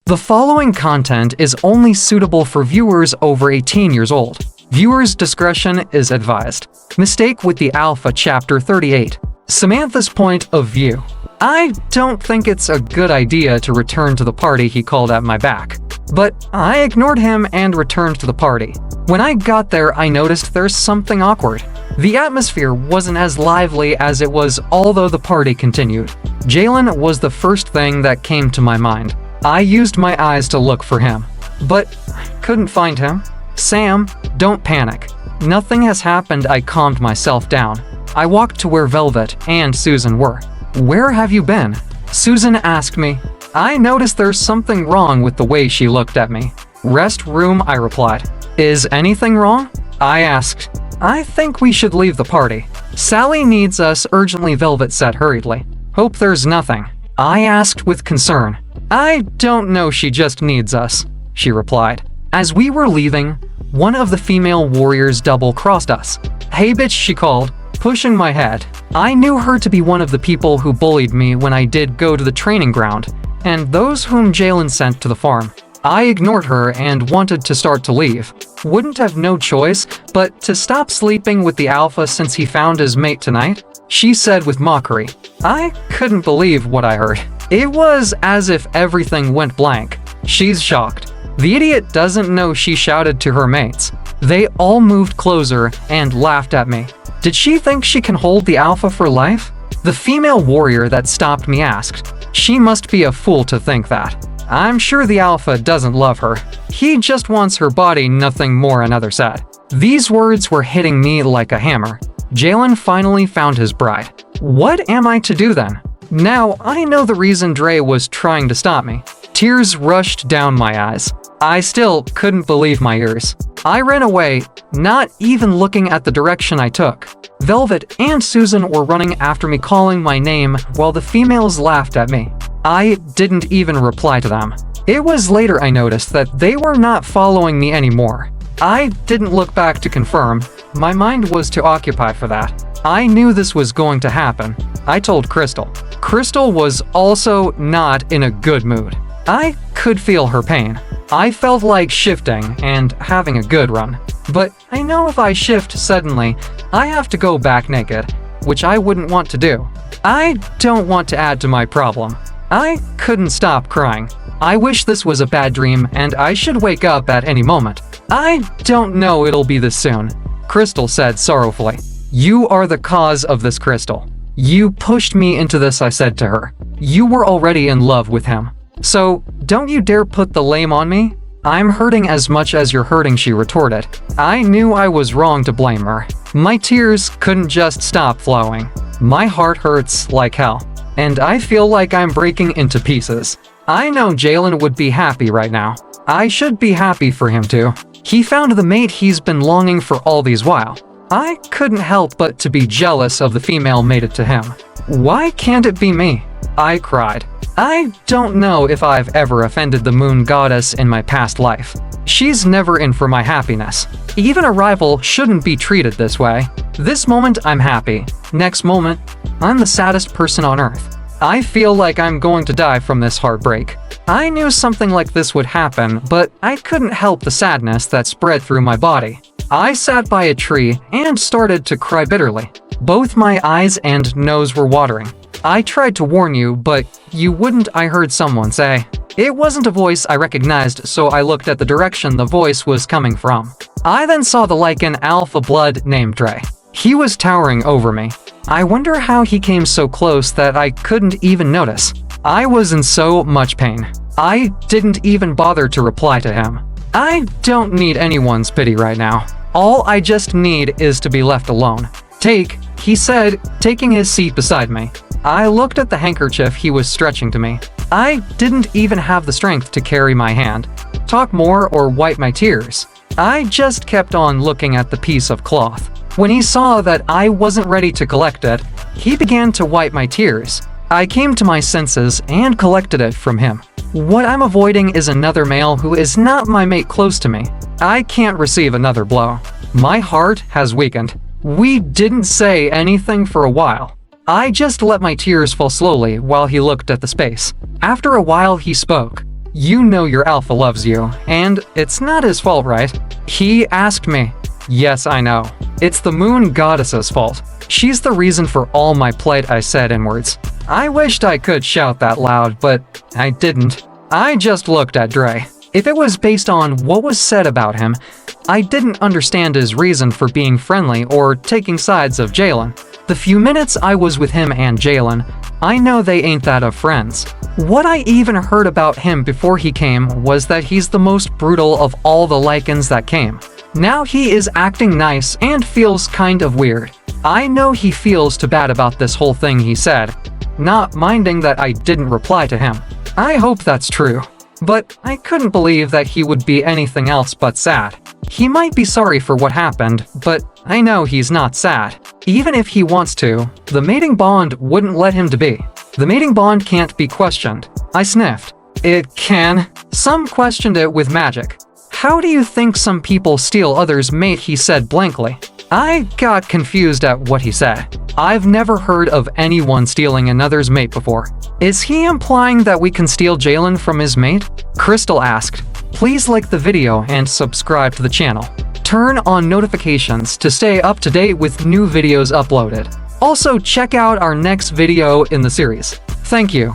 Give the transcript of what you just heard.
The following content is only suitable for viewers over 18 years old. Viewers' discretion is advised. Mistake with the Alpha, Chapter 38. Samantha's point of view. I don't think it's a good idea to return to the party he called at my back. But I ignored him and returned to the party. When I got there, I noticed there's something awkward. The atmosphere wasn't as lively as it was, although the party continued. Jalen was the first thing that came to my mind. I used my eyes to look for him, but couldn't find him. Sam, don't panic. Nothing has happened. I calmed myself down. I walked to where Velvet and Susan were. Where have you been? Susan asked me. I noticed there's something wrong with the way she looked at me. Rest room, I replied. Is anything wrong? I asked. I think we should leave the party. Sally needs us urgently, Velvet said hurriedly. Hope there's nothing. I asked with concern. I don't know, she just needs us, she replied. As we were leaving, one of the female warriors double-crossed us. Hey bitch, she called, pushing my head. I knew her to be one of the people who bullied me when I did go to the training ground, and those whom Jalen sent to the farm. I ignored her and wanted to start to leave. Wouldn't have no choice but to stop sleeping with the Alpha since he found his mate tonight, she said with mockery. I couldn't believe what I heard. It was as if everything went blank. She's shocked. The idiot doesn't know, she shouted to her mates. They all moved closer and laughed at me. Did she think she can hold the Alpha for life? The female warrior that stopped me asked. She must be a fool to think that. I'm sure the Alpha doesn't love her. He just wants her body, nothing more, another said. These words were hitting me like a hammer. Jalen finally found his bride. What am I to do then? Now I know the reason Dre was trying to stop me. Tears rushed down my eyes. I still couldn't believe my ears. I ran away, not even looking at the direction I took. Velvet and Susan were running after me, calling my name, while the females laughed at me. I didn't even reply to them. It was later I noticed that they were not following me anymore. I didn't look back to confirm. My mind was too occupied for that. I knew this was going to happen. I told Crystal. Crystal was also not in a good mood. I could feel her pain. I felt like shifting and having a good run. But I know if I shift suddenly, I have to go back naked, which I wouldn't want to do. I don't want to add to my problem. I couldn't stop crying. I wish this was a bad dream and I should wake up at any moment. I don't know it'll be this soon, Crystal said sorrowfully. You are the cause of this, Crystal. You pushed me into this, I said to her. You were already in love with him. So, don't you dare put the blame on me. I'm hurting as much as you're hurting, she retorted. I knew I was wrong to blame her. My tears couldn't just stop flowing. My heart hurts like hell, and I feel like I'm breaking into pieces. I know Jalen would be happy right now. I should be happy for him too. He found the mate he's been longing for all these while. I couldn't help but to be jealous of the female mated to him. Why can't it be me? I cried. I don't know if I've ever offended the moon goddess in my past life. She's never in for my happiness. Even a rival shouldn't be treated this way. This moment I'm happy. Next moment, I'm the saddest person on earth. I feel like I'm going to die from this heartbreak. I knew something like this would happen, but I couldn't help the sadness that spread through my body. I sat by a tree and started to cry bitterly. Both my eyes and nose were watering. I tried to warn you, but you wouldn't, I heard someone say. It wasn't a voice I recognized, so I looked at the direction the voice was coming from. I then saw the Lycan Alpha blood named Dre. He was towering over me. I wonder how he came so close that I couldn't even notice. I was in so much pain. I didn't even bother to reply to him. I don't need anyone's pity right now. All I just need is to be left alone. Take, he said, taking his seat beside me. I looked at the handkerchief he was stretching to me. I didn't even have the strength to carry my hand, talk more, or wipe my tears. I just kept on looking at the piece of cloth. When he saw that I wasn't ready to collect it, he began to wipe my tears. I came to my senses and collected it from him. What I'm avoiding is another male who is not my mate close to me. I can't receive another blow. My heart has weakened. We didn't say anything for a while. I just let my tears fall slowly while he looked at the space. After a while he spoke. You know your alpha loves you, and it's not his fault, right? He asked me. Yes, I know. It's the moon goddess's fault. She's the reason for all my plight, I said in words. I wished I could shout that loud, but I didn't. I just looked at Dre. If it was based on what was said about him, I didn't understand his reason for being friendly or taking sides of Jalen. The few minutes I was with him and Jalen, I know they ain't that of friends. What I even heard about him before he came was that he's the most brutal of all the Lycans that came. Now he is acting nice and feels kind of weird. I know he feels too bad about this whole thing he said, not minding that I didn't reply to him. I hope that's true. But I couldn't believe that he would be anything else but sad. He might be sorry for what happened, but I know he's not sad. Even if he wants to, the mating bond wouldn't let him to be. The mating bond can't be questioned. I sniffed. It can. Some questioned it with magic. How do you think some people steal others' mate, he said blankly. I got confused at what he said. I've never heard of anyone stealing another's mate before. Is he implying that we can steal Jalen from his mate? Crystal asked. Please like the video and subscribe to the channel. Turn on notifications to stay up to date with new videos uploaded. Also, check out our next video in the series. Thank you.